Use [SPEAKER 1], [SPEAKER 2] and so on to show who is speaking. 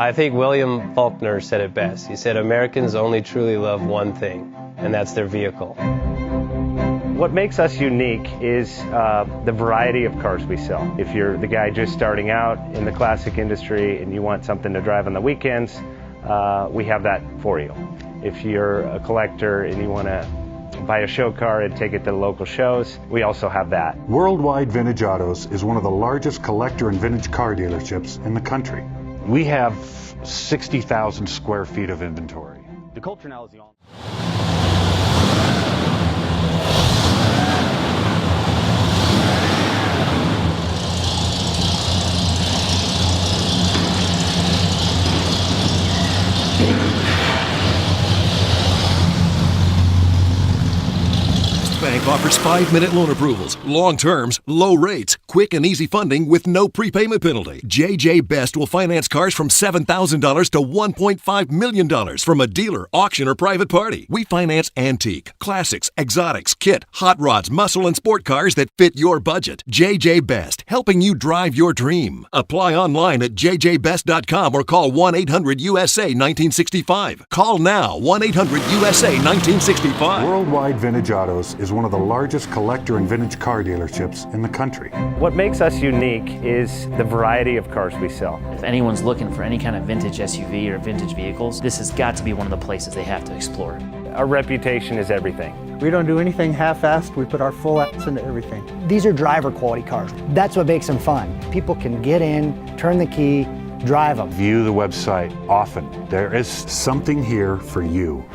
[SPEAKER 1] I think William Faulkner said it best. He said, Americans only truly love one thing, and that's their vehicle.
[SPEAKER 2] What makes us unique is the variety of cars we sell. If you're the guy just starting out in the classic industry and you want something to drive on the weekends, we have that for you. If you're a collector and you want to buy a show car and take it to the local shows, we also have that.
[SPEAKER 3] Worldwide Vintage Autos is one of the largest collector and vintage car dealerships in the country. We have 60,000 square feet of inventory.
[SPEAKER 2] The culture now is the all.
[SPEAKER 4] Bank offers 5-minute loan approvals, long terms, low rates, quick and easy funding with no prepayment penalty. JJ Best will finance cars from $7,000 to $1.5 million from a dealer, auction, or private party. We finance antique, classics, exotics, kit, hot rods, muscle, and sport cars that fit your budget. JJ Best, helping you drive your dream. Apply online at jjbest.com or call 1-800-USA-1965. Call now, 1-800-USA-1965.
[SPEAKER 3] Worldwide Vintage Autos is one of the largest collector and vintage car dealerships in the country.
[SPEAKER 2] What makes us unique is the variety of cars we sell.
[SPEAKER 5] If anyone's looking for any kind of vintage SUV or vintage vehicles, this has got to be one of the places they have to explore.
[SPEAKER 2] Our reputation is everything.
[SPEAKER 6] We don't do anything half-assed. We put our full ass into everything.
[SPEAKER 7] These are driver quality cars. That's what makes them fun. People can get in, turn the key, drive them.
[SPEAKER 3] View the website often. There is something here for you.